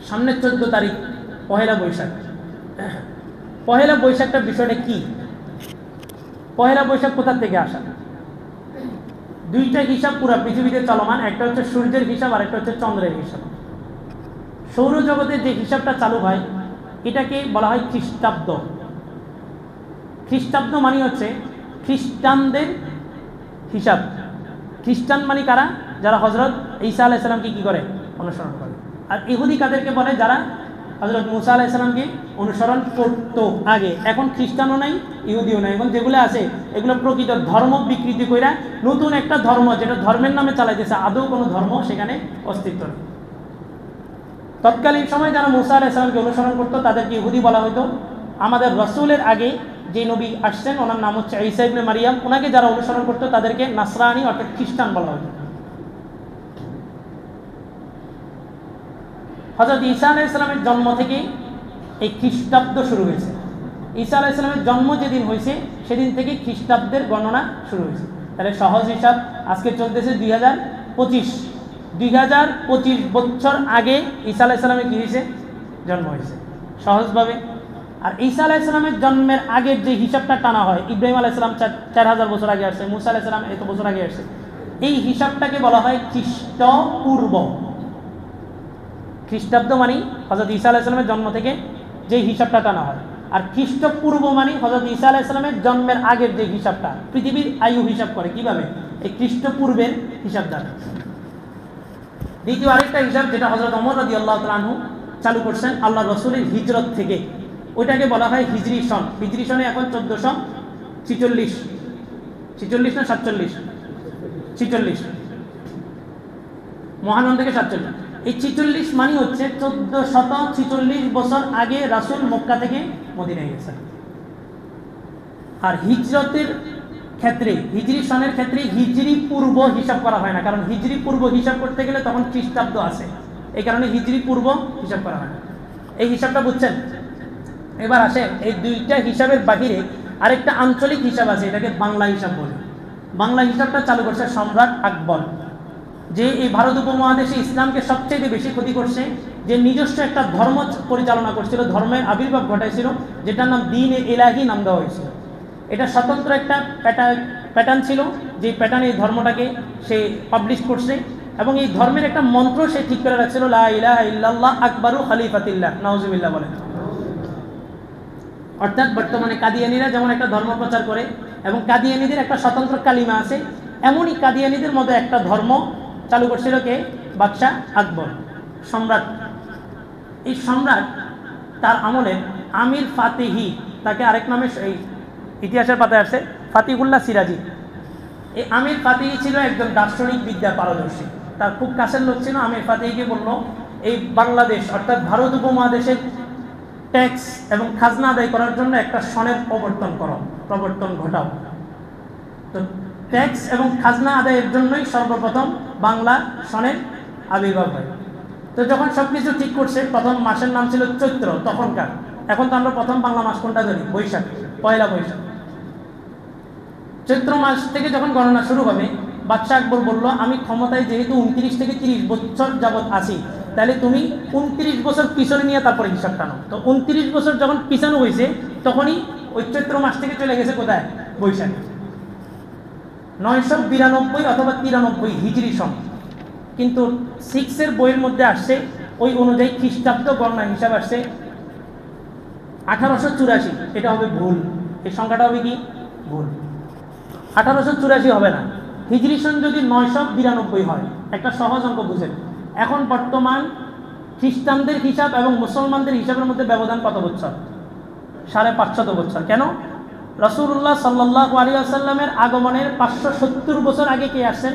সামনে 14 তারিখ পহেলা বৈশাখ। পহেলা বৈশাখটার বিষয়টা কি? পহেলা বৈশাখ কোথা থেকে আসা? দুইটা হিসাব পুরো পৃথিবীতে চলমান, একটা হচ্ছে সূর্যের হিসাব আর একটা হচ্ছে চন্দ্রের হিসাব। সৌরজগতের যে হিসাবটা চালু হয় এটাকে বলা হয় খ্রিস্টাব্দ। খ্রিস্টাব্দ মানে হচ্ছে খ্রিস্টানদের হিসাব। খ্রিস্টান মানে কারা? যারা হজরত ঈসা আলাইহিস সালামকে কি করে? অনুসরণ করে। আর ইহুদি কাদেরকে বলে? যারা হজরত মুসা আলাইহিস সালামকে অনুসরণ করতো আগে। এখন খ্রিস্টানও নাই, ইহুদিও নাই, এখন যেগুলো আছে এগুলো প্রকৃত ধর্ম বিকৃতি কইরা নতুন একটা ধর্ম, যেটা ধর্মের নামে চালাইতেছে, আদৌ কোনো ধর্ম সেখানে অস্তিত্ব নেই। তৎকালীন সময় যারা মুসা আলাইহিস সালামকে অনুসরণ করতো তাদেরকে ইহুদি বলা হতো। আমাদের রসুলের আগে যে নবী আসছেন ওনার নাম হচ্ছে ঈসা ইবনে মারিয়াম, ওনাকে যারা অনুসরণ করতো তাদেরকে নাসরানি অর্থাৎ খ্রিস্টান বলা হতো। হযরত ঈসা আলাইহিস সালামের জন্ম থেকে এই খ্রিস্টাব্দ শুরু হয়েছে। ঈসা আলাইহিস সালামের জন্ম যেদিন হয়েছে সেদিন থেকে খ্রিস্টাব্দের গণনা শুরু হয়েছে। তাহলে সহজ হিসাব, আজকে চলতেছে 2025। 2025 বছর আগে ঈসা আলাইহিস সালামের কি হয়েছে? জন্ম হয়েছে, সহজভাবে। আর ঈসা আলাইহিস সালামের জন্মের আগের যে হিসাবটা টানা হয়, ইব্রাহিম আলাইহিস সালাম 4000 বছর আগে আসছে, মুসা আলাইহিস সালাম এত বছর আগে আসছে, এই হিসাবটাকে বলা হয় খ্রিস্টপূর্ব। খ্রিস্টাব্দ মানে হযরত ঈসা আলাইহিস সালামের জন্ম থেকে যে হিসাবটা টানা হয়, আর খ্রিস্টপূর্ব মানে হযরত ঈসা আলাইহিস সালামের জন্মের আগের যে হিসাবটা। পৃথিবীর আয়ু হিসাব করে কিভাবে? এই খ্রিস্টপূর্বের হিসাব দ্বারা। দ্বিতীয় আরেকটা হিসাব যেটা হযরত ওমর রাদিয়াল্লাহু তাআলা আনহু চালু করছেন আল্লাহর রাসূলের হিজরত থেকে, ওইটাকে বলা হয় হিজরি সন। হিজরি সনে এখন 1446, 46 না 47? 46, মহানন থেকে 47। এই 46 মানে হচ্ছে 1446 বছর আগে রাসূল মক্কা থেকে মদিনায় গেছেন। আর হিজরতের ক্ষেত্রে, হিজরি সনের ক্ষেত্রে হিজরি পূর্ব হিসাব করা হয় না, কারণ হিজরি পূর্ব হিসাব করতে গেলে তখন খ্রিস্টাব্দ আছে, এই কারণে হিজরি পূর্ব হিসাব করা হয় না। এই হিসাবটা বুঝছেন? এবার আসে এই দুইটা হিসাবের বাহিরে আরেকটা আঞ্চলিক হিসাব আছে, এটাকে বাংলা হিসাব বলে। বাংলা হিসাবটা চালু করছে সম্রাট আকবর, যে এই ভারত উপমহাদেশে ইসলামকে সবচেয়ে বেশি ক্ষতি করছে, যে নিজস্ব একটা ধর্ম পরিচালনা করছিল, ধর্মের আবির্ভাব ঘটাইছিল, যেটার নাম দ্বীন-এ ইলাহি নাম দেওয়া হয়েছিল। এটা স্বতন্ত্র একটা প্যাটার্ন ছিল, যে প্যাটার্নে এই ধর্মটাকে সে পাবলিশ করছে, এবং এই ধর্মের একটা মন্ত্র সে ঠিক করে রাখছিল, লা ইলাহা ইল্লাল্লাহ আকবারু খলিফাতিল্লাহ, নাউজুবিল্লাহ বলেন। অর্থাৎ বর্তমানে কাদিয়ানীরা যেমন একটা ধর্ম প্রচার করে এবং কাদিয়ানীদের একটা স্বতন্ত্র কালিমা আছে, এমনই কাদিয়ানীদের মধ্যে একটা ধর্ম চালু করছিল কে? বাদশাহ আকবর, সম্রাট। এই সম্রাট তার আমলে আমির ফাতেহি, তাকে আরেক নামে এই ইতিহাসের পাতায় আসছে ফাতিহুল্লাহ সিরাজি। এই আমির ফাতেহি ছিল একজন দার্শনিক বিদ্যা পারদর্শী, তার খুব কাছের লোক ছিল। আমির ফাতেহিকে বলল, এই বাংলাদেশ অর্থাৎ ভারত উপমহাদেশের ট্যাক্স এবং খাজনা আদায় করার জন্য একটা সনের প্রবর্তন ঘটাও। তো ট্যাক্স এবং খাজনা আদায়ের জন্যই সর্বপ্রথম বাংলা সনের আবির্ভাব হয়। তো যখন সবকিছু ঠিক করছে, প্রথম মাসের নাম ছিল চৈত্র তখনকার। এখন তো আমরা প্রথম বাংলা মাস কোনটা ধরি? বৈশাখ, পয়লা বৈশাখ। চৈত্র মাস থেকে যখন গণনা শুরু হবে, বাদশাহ আকবর বলল, আমি ক্ষমতায় যেহেতু 29 থেকে 30 বছর যাবৎ আছি, তাহলে তুমি 29 বছর পিছনে নিয়ে তারপরে হিসাব টানো। তো 29 বছর যখন পিছানো হয়েছে, তখনই ওই চৈত্র মাস থেকে চলে গেছে কোথায়? বৈশাখ। 992 অথবা 93 হিজরি সন, কিন্তু 6 বইয়ের মধ্যে আসছে ওই অনুযায়ী খ্রিস্টাব্দ গণনা হিসাব আসছে 1884। এটা হবে ভুল, এই সংখ্যাটা হবে কি? ভুল। 1884 হবে না। হিজরি সন যদি 992 হয়, একটা সহজ অঙ্ক বুঝেন, এখন বর্তমান খ্রিস্টানদের হিসাব এবং মুসলমানদের হিসাবের মধ্যে ব্যবধান কত বছর? 550 বছর। কেন? রাসূলুল্লাহ সাল্লাল্লাহু আলাইহি ওয়াসাল্লামের আগমনের 570 বছর আগে কে আসছেন?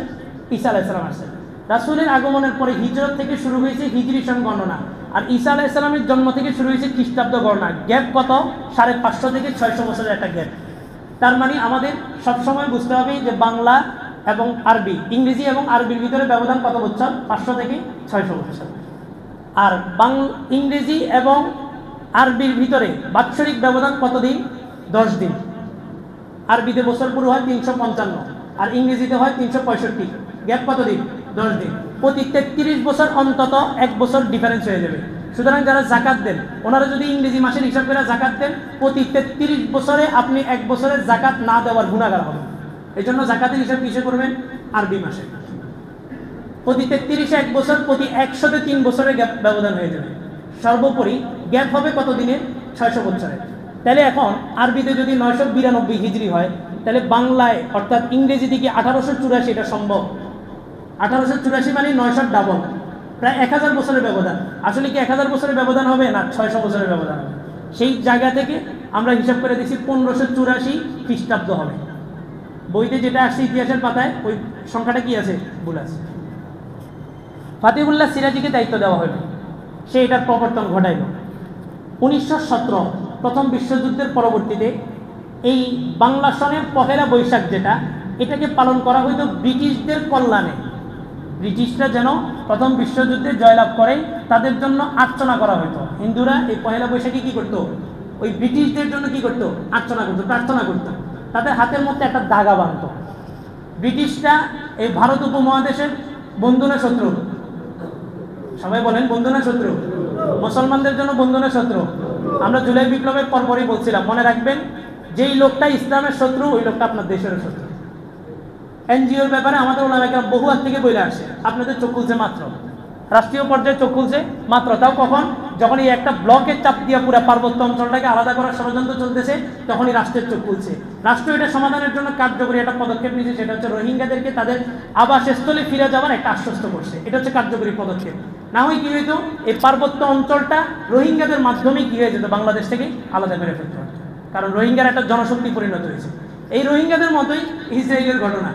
ঈসা আলাইহিস সালাম আসছেন। রাসূলের আগমনের পরে হিজরত থেকে শুরু হয়েছে হিজরি সন গণনা, আর ঈসা আলাইহিস সালামের জন্ম থেকে শুরু হয়েছে খ্রিস্টাব্দ গণনা। গ্যাপ কত? 550 থেকে 600 বছরের একটা গ্যাপ। তার মানে আমাদের সবসময় বুঝতে হবে যে বাংলা এবং আরবি, ইংরেজি এবং আরবির ভিতরে ব্যবধান কত বছর? 500 থেকে 600 বছর। আর ইংরেজি এবং আরবির ভিতরে বাৎসরিক ব্যবধান কত দিন? 10 দিন। আরবিতে বছর পুরো হয় 355 আর ইংরেজিতে হয় 365। গ্যাপ কত দিন? 10 দিন। প্রতি 33 বছর অন্তত 1 বছর ডিফারেন্স হয়ে যাবে। সুতরাং যারা জাকাত দেন ওনারা যদি ইংরেজি মাসের হিসাব করে জাকাত দেন, প্রতি 33 বছরে আপনি 1 বছরের জাকাত না দেওয়ার গুনাহগার হবেন। এই জন্য জাকাতের হিসাব কিসে করবেন? আরবি মাসে। প্রতি 33-এ 1 বছর, প্রতি 100-তে 3 বছরের গ্যাপ ব্যবধান হয়ে যাবে। সর্বোপরি গ্যাপ হবে কত দিনের? 600 বছরের। তাহলে এখন আরবিতে যদি 992 হিজরি হয়, তাহলে বাংলায় অর্থাৎ ইংরেজি দিকে 1884 এটা সম্ভব। 1884 মানে 900 ডাবল, প্রায় 1000 বছরের ব্যবধান। আসলে কি 1000 বছরের ব্যবধান হবে না 600 বছরের ব্যবধান হবে? সেই জায়গা থেকে আমরা হিসাব করে দিচ্ছি 1584 খ্রিস্টাব্দ হবে। বইতে যেটা আসছে ইতিহাসের পাতায় ওই সংখ্যাটা কি আছে? ভুল আছে। ফাতিহুল্লাহ সিরাজিকে দায়িত্ব দেওয়া হলো, সে এটার প্রবর্তন ঘটাইল। 1917 প্রথম বিশ্বযুদ্ধের পরবর্তীতে এই বাংলা সনের পহেলা বৈশাখ যেটা, এটাকে পালন করা হইতো ব্রিটিশদের কল্যাণে। ব্রিটিশরা যেন প্রথম বিশ্বযুদ্ধে জয়লাভ করে তাদের জন্য আর্চনা করা হতো। হিন্দুরা এই পহেলা বৈশাখে কি করতো? ওই ব্রিটিশদের জন্য কি করতো? আর্চনা করতো, প্রার্থনা করতো। তাদের হাতের মধ্যে একটা দাগা বাঁধত। ব্রিটিশরা এই ভারত উপমহাদেশের বন্ধু না শত্রু? সবাই বলেন বন্ধু না শত্রু? মুসলমানদের জন্য বন্ধু না শত্রু? আমরা জুলাই বিপ্লবের পরপরই বলছিলাম, মনে রাখবেন যেই লোকটা ইসলামের শত্রু ওই লোকটা আপনার দেশের শত্রু। এনজিওর ব্যাপারে আমাদের ওলামাকে বহু হাত থেকে বলে আসে, আপনাদের চোখ খুলছে মাত্র, রাষ্ট্রীয় পর্যায়ে চোখ খুলছে মাত্র। তাও কখন? যখন এই একটা ব্লকের চাপ দিয়ে পুরো পার্বত্য অঞ্চলটাকে আলাদা করার ষড়যন্ত্র চলতেছে, তখনই রাষ্ট্রের চোখ খুলছে। রাষ্ট্র এটা সমাধানের জন্য কার্যকরী একটা পদক্ষেপ নিয়েছে, সেটা হচ্ছে রোহিঙ্গাদেরকে তাদের আবাসস্থলে ফিরে যাওয়ার একটা আশ্বস্ত করছে। এটা হচ্ছে কার্যকরী পদক্ষেপ। না হয় কি হইতো, এই পার্বত্য অঞ্চলটা রোহিঙ্গাদের মাধ্যমে কি হয়ে যেত, বাংলাদেশ থেকে আলাদা করে ফেলতে হবে। কারণ রোহিঙ্গার একটা জনশক্তি পরিণত হয়েছে। এই রোহিঙ্গাদের মতোই ইসরায়েলের ঘটনা,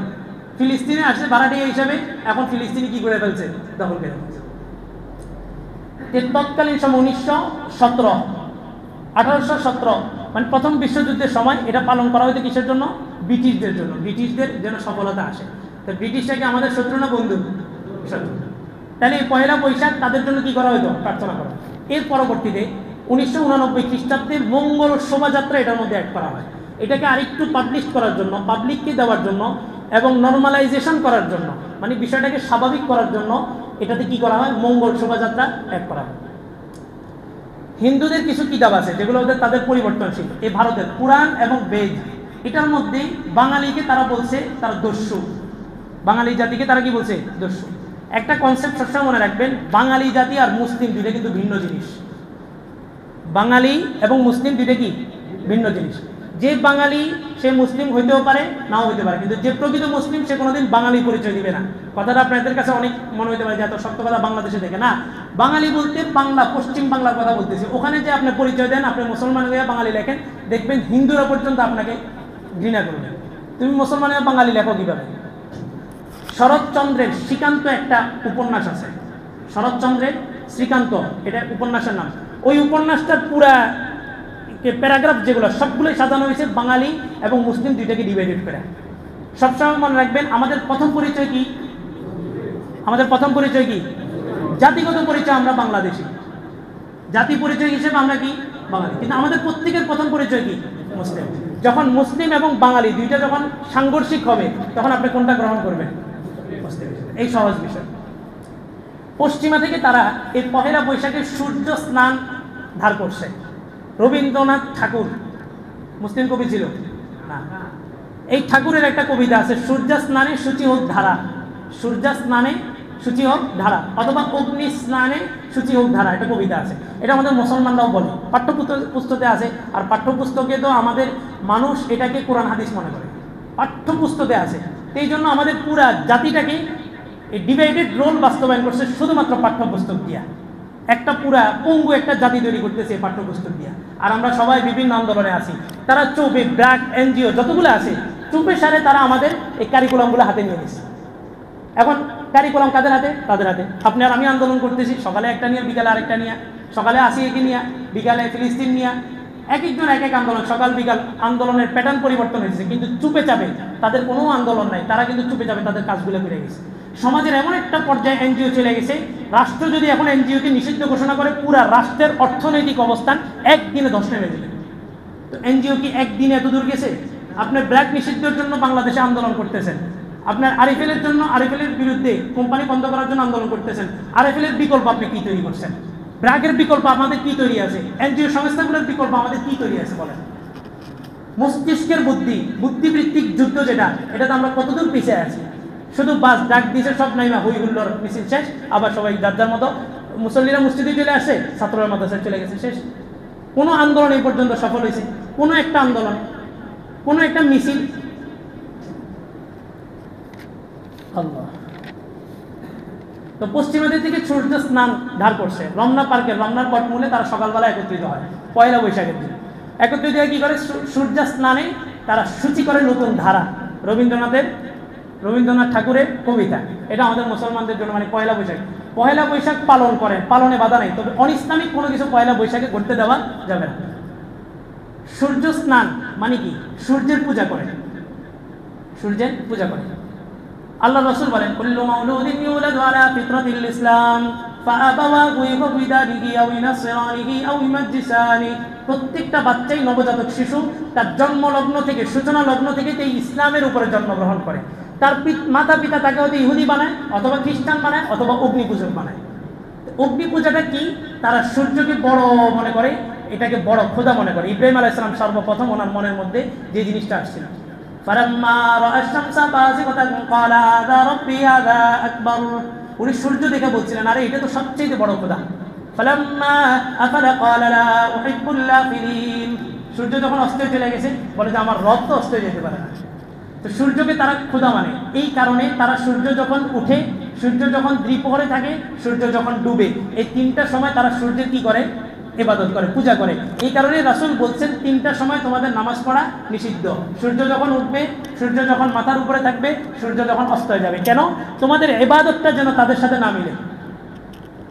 ফিলিস্তিনে আসে ভাড়াটিয়া হিসাবে, এখন ফিলিস্তিনি কি করে ফেলছে? দখল করে ফেলছে। তৎকালীন সময় 1917 1817 মানে প্রথম বিশ্বযুদ্ধের সময় এটা পালন করা হতো কিসের জন্য? ব্রিটিশদের জন্য, ব্রিটিশদের যেন সফলতা আসে। তো ব্রিটিশরা কি আমাদের শত্রু না বন্ধু? শত্রু। তাহলে এই পয়লা বৈশাখ তাদের জন্য কি করা হতো? প্রার্থনা করা। এর পরবর্তীতে 1989 খ্রিস্টাব্দে মঙ্গল শোভাযাত্রা এটার মধ্যে অ্যাড করা হয়। এটাকে আরেকটু পাবলিশ করার জন্য, পাবলিককে দেওয়ার জন্য এবং নর্মালাইজেশন করার জন্য, মানে বিষয়টাকে স্বাভাবিক করার জন্য এটাতে কি করা হয়? মঙ্গল শোভাযাত্রা অ্যাড করা হয়। হিন্দুদের কিছু কিতাব আছে যেগুলো ওদের তাদের পরিবর্তনশীল। এই ভারতের পুরাণ এবং বেদ, এটার মধ্যে বাঙালিকে তারা বলছে তারা দস্যু। বাঙালি জাতিকে তারা কি বলছে? দস্যু। একটা কনসেপ্ট সবসময় মনে রাখবেন, বাঙালি জাতি আর মুসলিম দুইটা কিন্তু ভিন্ন জিনিস। বাঙালি এবং মুসলিম দুইটা কি ভিন্ন জিনিস। যে বাঙালি সে মুসলিম হইতেও পারে, নাও হইতে পারে, কিন্তু যে প্রকৃত মুসলিম সে কোনোদিন বাঙালি পরিচয় দিবে না। কথাটা আপনাদের কাছে অনেক মনে হইতে পারে যে এত শক্ত কথা বাংলাদেশে দেখে না। বাঙালি বলতে বাংলা, পশ্চিম বাংলার কথা বলতেছে। ওখানে যে আপনি পরিচয় দেন, আপনি মুসলমান হয়ে বাঙালি লেখেন, দেখবেন হিন্দুরা পর্যন্ত আপনাকে ঘৃণা করবে। তুমি মুসলমান হয়ে বাঙালি লেখো কিভাবে? শরৎচন্দ্রের শ্রীকান্ত একটা উপন্যাস আছে, শরৎচন্দ্রের শ্রীকান্ত, এটা উপন্যাসের নাম। ওই উপন্যাসটার পুরা প্যারাগ্রাফ যেগুলো সবগুলোই সাজানো হয়েছে বাঙালি এবং মুসলিম দুইটাকে ডিভাইডেড করে। সবসময় মনে রাখবেন আমাদের প্রথম পরিচয় কি? আমাদের প্রথম পরিচয় কি? জাতিগত পরিচয় আমরা বাংলাদেশি, জাতি পরিচয় হিসেবে আমরা কি? বাঙালি। কিন্তু আমাদের প্রত্যেকের প্রথম পরিচয় কি? মুসলিম। যখন মুসলিম এবং বাঙালি দুইটা যখন সাংঘর্ষিক হবে, তখন আপনি কোনটা গ্রহণ করবেন? মুসলিম। এই সহজ বিষয়। পশ্চিমা থেকে তারা এই পহেলা বৈশাখের সূর্য স্নান ধার করছে। রবীন্দ্রনাথ ঠাকুর মুসলিম কবি ছিল না? এই ঠাকুরের একটা কবিতা আছে, সূর্য স্নানে শুচি হোক ধারা, সূর্য স্নানে শুচি হোক ধারা, অথবা অগ্নি স্নানে শুচি হোক ধারা, একটা কবিতা আছে। এটা আমাদের মুসলমানরাও বলে, পাঠ্যপুস্তকে আছে। আর পাঠ্যপুস্তকে তো আমাদের মানুষ এটাকে কোরআন হাদিস মনে করে, পাঠ্যপুস্তকে আছে। এই জন্য আমাদের পুরা জাতিটাকে এই ডিভাইডেড রোল বাস্তবায়ন করছে শুধুমাত্র পাঠ্যপুস্তক দিয়া। একটা পুরা পঙ্গু একটা জাতি তৈরি করতেছে পাঠ্যপুস্তক দিয়া। আর আমরা সবাই বিভিন্ন আন্দোলনে আছি। তারা চুপে, ব্র্যাক, এনজিও যতগুলো আছে, চুপে সারে তারা আমাদের এই কারিকুলামগুলো হাতে নিয়ে নিচ্ছে। এখন কারিকুলাম কাদের হাতে? তাদের হাতে। আপনি আর আমি আন্দোলন করতেছি, সকালে একটা নিয়ে, বিকালে আরেকটা নিয়ে, সকালে আসিয়াকে নিয়ে, বিকালে ফিলিস্তিন নিয়ে, এক একজন এক এক আন্দোলন, সকাল বিকাল আন্দোলনের প্যাটার্ন পরিবর্তন হয়েছে। কিন্তু চুপে চাপে তাদের কোনো আন্দোলন নাই, তারা কিন্তু চুপে চাপে তাদের কাজগুলো করে গেছে। সমাজের এমন একটা পর্যায়ে এনজিও চলে গেছে, রাষ্ট্র যদি এখন এনজিওকে নিষিদ্ধ ঘোষণা করে, পুরা রাষ্ট্রের অর্থনৈতিক অবস্থান একদিনে ধস নেমে যাবে। তো এনজিও কি একদিনে এত দূর গেছে? আপনি ব্র্যাক নিষিদ্ধের জন্য বাংলাদেশে আন্দোলন করতেছেন, আপনার আরএফএল এর জন্য, আরএফএল এর বিরুদ্ধে কোম্পানি বন্ধ করার জন্য আন্দোলন করতেছেন। আরএফএল এর বিকল্প আপনি কি তৈরি করছেন? ব্র্যাকের বিকল্প আমাদের কি তৈরি আছে, এনজিও সংস্থাগুলোর বিকল্প আমাদের কি তৈরি আছে বলেন? মস্তিষ্কের বুদ্ধিবৃত্তিক যুদ্ধ যেটা, এটাতে আমরা কতদূর পিছিয়ে আছি। শুধু বাস ডাক দিয়েছে, সব নাইমা হই হুল্লোর মিছিল শেষ, আবার সবাই যার যার মতো, মুসল্লিরা মসজিদে চলে আসে, ছাত্ররা মাদ্রাসায় চলে গেছে, শেষ। কোনো আন্দোলন এই পর্যন্ত সফল হয়েছে? কোনো একটা আন্দোলন, কোনো একটা মিছিল? আল্লাহ। তো পশ্চিমাদের থেকে সূর্য স্নান ধার করছে রমনা পার্কের রমনার পটমূলে, তারা সকালবেলা একত্রিত হয় পয়লা বৈশাখের দিন। একত্রিত হয়ে কি করে? সূর্য স্নানে তারা সূচি করে নতুন ধারা। রবীন্দ্রনাথ ঠাকুরের কবিতা, এটা আমাদের মুসলমানদের জন্য মানে পয়লা বৈশাখ পালন করেন, পালনে বাধা নেই, তবে অনিসলামিক কোনো কিছু পয়লা বৈশাখে করতে দেওয়া যাবে না। সূর্য স্নান মানে কি? সূর্যের পূজা করে, সূর্যের পূজা করে। আল্লাহ রাসূল বলেন, কুল্লু মাউলুদিন ইউলাদু আলা ফিতরাতিল ইসলাম ফাআবাওয়াহু ইউহাবিদানিহি আও ইনাসরানিহি আও ইমাজ্জিসানি। প্রত্যেকটা বাচ্চাই, নবজাতক শিশু, তার জন্ম লগ্ন থেকে, সূচনা লগ্ন থেকে এই ইসলামের উপরে জন্মগ্রহণ করে। তার মাতা পিতা তাকে হয়তো ইহুদি বানায়, অথবা খ্রিস্টান বানায়, অথবা অগ্নি পূজক বানায়। অগ্নি পূজাটা কি? তারা সূর্যকে বড় মনে করে, এটাকে বড় খোদা মনে করে। ইব্রাহিম আলাইহিস সালাম সর্বপ্রথম ওনার মনের মধ্যে যে জিনিসটা আসছিল, উনি সূর্য দেখে বলছিলেন, আরে এটা তো সবচেয়ে বড় খোদা। সূর্য যখন অস্ত চলে গেছে, বলে যে আমার রব তো অস্ত যেতে পারে না। তো সূর্যকে তারা খোদা মানে, এই কারণে তারা সূর্য যখন উঠে, সূর্য যখন দ্বিপ্রহরে থাকে, সূর্য যখন ডুবে, এই তিনটা সময় তারা সূর্যের কি করে? ইবাদত করে, পূজা করে। এই কারণে রাসূল বলছেন, তিনটা সময় তোমাদের নামাজ পড়া নিষিদ্ধ। সূর্য যখন উঠবে, সূর্য যখন মাথার উপরে থাকবে, সূর্য যখন অস্ত হয়ে যাবে। কেন? তোমাদের ইবাদতটা যেন তাদের সাথে না মিলে।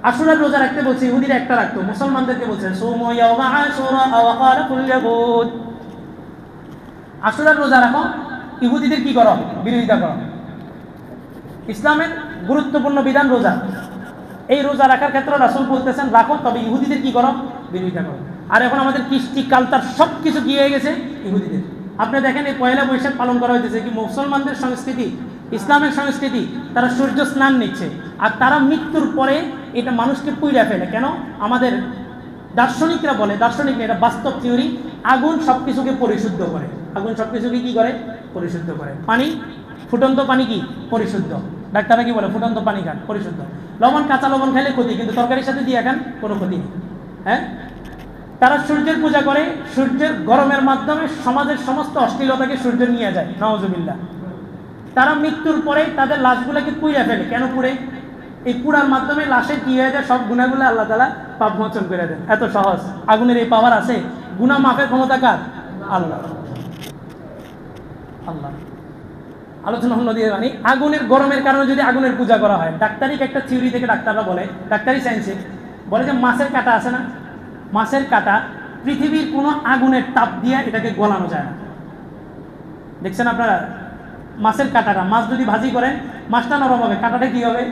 আশুরার রোজা রাখতে বলছে, ইহুদিরা একটা রাখতো, মুসলমানদেরকে বলছেন সুমু ইয়াওমা আশুরা ওয়া ক্বালা কুল ইয়াহুদ। আশুরার রোজা রাখো, ইহুদিদের কি করো? বিরোধিতা করো। ইসলামের গুরুত্বপূর্ণ বিধান রোজা। এই রোজা রাখার ক্ষেত্রে রাসূল বলতেছেন রাখো, তবে ইহুদিদের কি করো? বিরোধিতা করো। আর এখন আমাদের কৃষ্টি কালচার সব কিছু কি হয়ে গেছে? ইহুদিদের। আপনি দেখেন, এই পয়লা বৈশাখ পালন করা হইতেছে কি মুসলমানদের সংস্কৃতি, ইসলামের সংস্কৃতি। তারা সূর্য স্নান নিচ্ছে, আর তারা মৃত্যুর পরে এটা মানুষকে পুইড়া ফেলে। কেন? আমাদের দার্শনিকরা বলে, দার্শনিক এটা বাস্তব থিওরি, আগুন সব কিছুকে পরিশুদ্ধ করে। আগুন সব কিছুকে কি করে? পরিশুদ্ধ করে। পানি, ফুটন্ত পানি কি? পরিশুদ্ধ। ডাক্তাররা কি বলে? ফুটন্ত পানি খান, পরিশুদ্ধ। লবণ, কাঁচা লবণ খাইলে ক্ষতি, কিন্তু তরকারির সাথে দিয়ে খান, কোনো ক্ষতি নেই। হ্যাঁ, তারা সূর্যের পূজা করে। সূর্যের গরমের মাধ্যমে সমাজের সমস্ত অশ্লীলতাকে সূর্য নিয়ে যায়, নাউজুবিল্লাহ। তারা মৃত্যুর পরে তাদের লাশগুলোকে পুড়ে ফেলে। কেন পুড়ে? এই পুড়ার মাধ্যমে লাশের কি হয়ে যায়? সব গুনাহগুলো আল্লাহ তাআলা পাপ মোচন করে দেন। এত সহজ। আগুনের এই পাওয়ার আছে। গুনাহ মাফের ক্ষমতা কার? আল্লাহ। আল্লাহ। আলোচনা হল দিয়ে মানে আগুনের গরমের কারণে যদি আগুনের পূজা করা হয়, ডাক্তারিক একটা থিওরি থেকে ডাক্তাররা বলে, ডাক্তারি সায়েন্সে বলে যে মাছের কাঁটা আছে না, মাছের কাঁটা পৃথিবীর কোনো আগুনের তাপ দিয়ে এটাকে গলানো যায় না। দেখছেন আপনারা মাছের কাঁটাটা, মাছ যদি ভাজি করেন, মাছটা নরম হবে, কাঁটাটা কি হবে?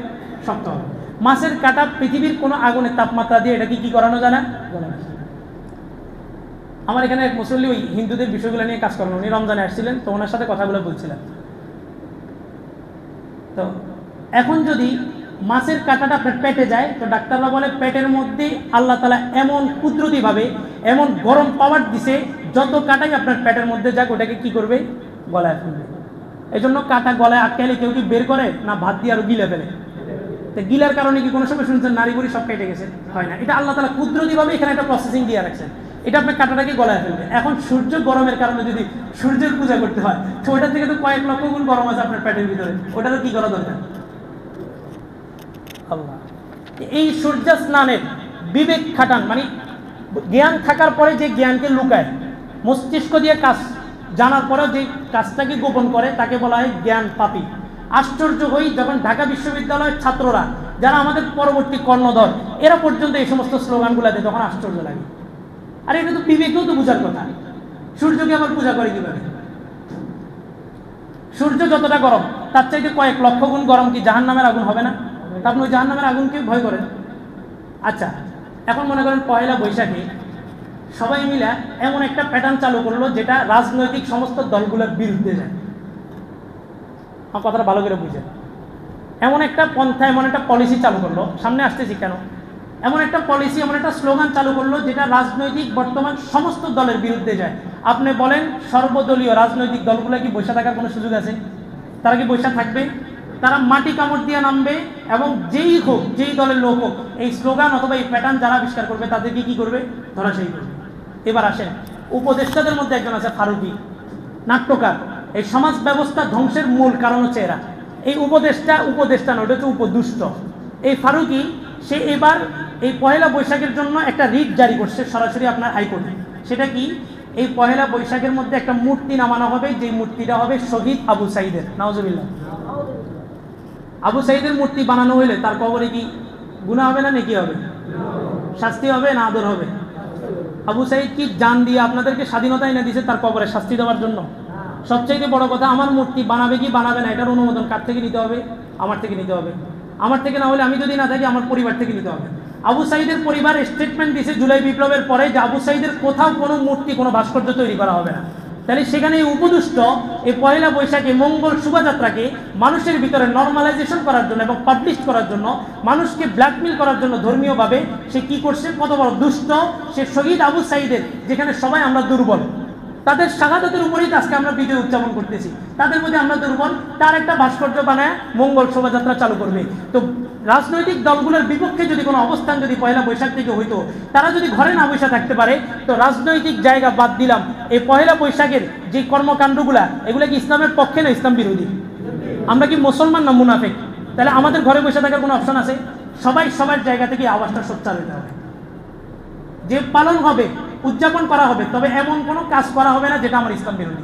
শক্ত হবে। মাছের কাঁটা পৃথিবীর কোনো আগুনের তাপমাত্রা দিয়ে এটাকে কি করানো যায় না? গলানো যায়। আমার এখানে এক মুসল্লি ওই হিন্দুদের বিষয়গুলো নিয়ে কাজ করেন, উনি রমজানে আসছিলেন, তো ওনার সাথে কথাগুলো বলছিলেন। তো এখন যদি মাছের কাঁটাটা আপনার পেটে যায়, তো ডাক্তাররা বলে পেটের মধ্যে আল্লাহ তাআলা এমন কুদরতিভাবে এমন গরম পাওয়ার দিছে, যত কাঁটাই আপনার পেটের মধ্যে যাক ওটাকে কি করবে? গলায় ফেলবে। এই জন্য কাঁটা গলায় আটকালে কেউ কি বের করে না, ভাত দিয়ে আরো গিলে ফেলে। তো গিলার কারণে কি কোনো সময় শুনছেন নারী বুড়ি সব কেটে গেছে? হয় না। এটা আল্লাহ তাআলা কুদরতিভাবে এখানে একটা প্রসেসিং দিয়ে রাখছেন, এটা আপনার কাঁটাটাকে গলায় ফেলবে। এখন সূর্য গরমের কারণে যদি সূর্যের পূজা করতে হয়, তো ওইটা থেকে তো কয়েক লক্ষ গুণ গরম আছে আপনার পেটের ভিতরে, ওটা তো কি করা দরকার? আল্লাহ। এই সূর্য স্নানের বিবেক খাটান, মানে জ্ঞান থাকার পরে যে জ্ঞানকে লুকায়, মস্তিষ্ক দিয়ে কাজ জানার পরেও যে কাজটাকে গোপন করে, তাকে বলা হয় জ্ঞান পাপী। আশ্চর্য হই যখন ঢাকা বিশ্ববিদ্যালয়ের ছাত্ররা, যারা আমাদের পরবর্তী কর্ণধর, এরা পর্যন্ত এই সমস্ত স্লোগানগুলো দেয়, তখন আশ্চর্য লাগে। আরে এটা তো বিবেকেও তো বোঝার কথা। সূর্যকে আবার পূজা করে কিভাবে? সূর্য যতটা গরম, তার চাইতে কয়েক লক্ষ গুণ গরম কি জাহান্নামের আগুন হবে না? আপনি ওই জাহান্নামের আগুনকে ভয় করেন? আচ্ছা, এখন মনে করেন পয়লা বৈশাখে সবাই মিলে এমন একটা প্যাটার্ন চালু করলো যেটা রাজনৈতিক সমস্ত দলগুলোর বিরুদ্ধে যায়। আমার কথাটা ভালো করে বুঝেন। এমন একটা পন্থা, এমন একটা পলিসি চালু করলো, সামনে আসতেছি কেন, এমন একটা পলিসি, এমন একটা স্লোগান চালু করলো যেটা রাজনৈতিক বর্তমান সমস্ত দলের বিরুদ্ধে যায়। আপনি বলেন সর্বদলীয় রাজনৈতিক দলগুলো কি বসে থাকার কোনো সুযোগ আছে? তারা কি বসে থাকবে? তারা মাটি কামড় দিয়ে নামবে, এবং যেই হোক, যেই দলের লোক হোক, এই স্লোগান অথবা এই প্যাটার্ন যারা আবিষ্কার করবে তাদেরকে কি করবে? ধরাশায়ী করবে। এবার আসেন, উপদেষ্টাদের মধ্যে একজন আছে ফারুকী, নাট্যকার। এই সমাজ ব্যবস্থা ধ্বংসের মূল কারণ হচ্ছে এরা। এই উপদেষ্টা নয়, ওটা হচ্ছে উপদুষ্ট। এই ফারুকী সে এবার এই পহেলা বৈশাখের জন্য একটা রিট জারি করছে সরাসরি আপনার হাইকোর্টে। সেটা কি? এই পহেলা বৈশাখের মধ্যে একটা মূর্তি নামানো হবে, যে মূর্তিটা হবে শহীদ আবু সাঈদের। নাউজুবিল্লাহ। আবু সাঈদের মূর্তি বানানো হইলে তার কবরে কি গুনাহ হবে না নেকি হবে? শাস্তি হবে না আদর হবে? আবু সাঈদ কি জান দিয়ে আপনাদেরকে স্বাধীনতা এনে দিয়েছে তার কবরে শাস্তি দেওয়ার জন্য? সবচাইতে বড় কথা, আমার মূর্তি বানাবে কি বানাবে না এটার অনুমোদন কার থেকে নিতে হবে? আমার থেকে নিতে হবে। আমার থেকে না হলে, আমি যদি না থাকি, আমার পরিবার থেকে নিতে হবে। আবু সাঈদের পরিবার স্টেটমেন্ট দিয়েছে জুলাই বিপ্লবের পরে যে আবু সাঈদের কোথাও কোনো মূর্তি, কোনো ভাস্কর্য তৈরি করা হবে না। তাহলে সেখানে এই উপদুষ্ট এই পয়লা বৈশাখে মঙ্গল শোভাযাত্রাকে মানুষের ভিতরে নর্মালাইজেশন করার জন্য এবং পাবলিশ করার জন্য, মানুষকে ব্ল্যাকমেল করার জন্য ধর্মীয়ভাবে সে কি করছে? কত বড় দুষ্ট সে! শহীদ আবু সাঈদের, যেখানে সবাই আমরা দুর্বল, তাদের শাহাদাতের উপরেই আজকে আমরা বিজয় উদযাপন করতেছি, তাদের মধ্যে আমরা দুর্বল, তার একটা ভাস্কর্য বানায় মঙ্গল শোভাযাত্রা চালু করবে। তো রাজনৈতিক দলগুলোর বিপক্ষে যদি কোনো অবস্থান যদি পয়লা বৈশাখ থেকে হইতো, তারা যদি ঘরে না বসে থাকতে পারে, তো রাজনৈতিক জায়গা বাদ দিলাম, এই পয়লা বৈশাখের যে কর্মকাণ্ডগুলা, এগুলা কি ইসলামের পক্ষে না ইসলাম বিরোধী? আমরা কি মুসলমান না মুনাফিক? তাহলে আমাদের ঘরে বসে থাকার কোনো অপশন আছে? সবাই সবার জায়গা থেকে আওয়াজটা সোচ্চার হতে হবে। যে পালন হবে, উদযাপন করা হবে, তবে এমন কোনো কাজ করা হবে না যেটা আমার ইসলাম বিরোধী।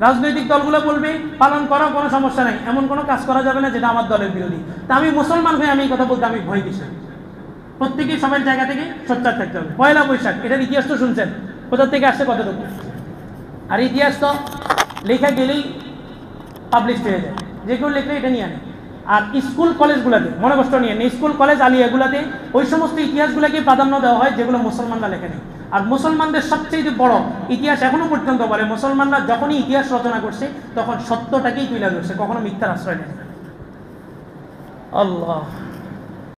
রাজনৈতিক দলগুলো বলবে পালন করা কোনো সমস্যা নাই, এমন কোনো কাজ করা যাবে না যেটা আমার দলের বিরোধী। তা আমি মুসলমান হয়ে আমি এই কথা বলতে আমি ভয় কিসে? প্রত্যেকেই সবার জায়গা থেকে সোচ্চার থাকতে হবে। পয়লা বৈশাখ, এটার ইতিহাস তো শুনছেন, কোথা থেকে আসছে কতটুকু? আর ইতিহাস তো লেখা গেলেই পাবলিশ হয়ে যায়, যে কেউ লেখলে এটা নিয়ে আনে। আর স্কুল কলেজগুলোতে, মনে কষ্ট নিয়ে নেই, স্কুল কলেজ আলিয়াগুলোতে ওই সমস্ত ইতিহাসগুলোকে প্রাধান্য দেওয়া হয় যেগুলো মুসলমানরা লেখে নেই। আর মুসলমানদের সবচেয়ে বড় ইতিহাস এখনো পর্যন্ত বলে, মুসলমানরা যখনই ইতিহাস রচনা করছে তখন সত্যটাকেই তুলে ধরছে, কখনো মিথ্যার আশ্রয় নেয়। আল্লাহ।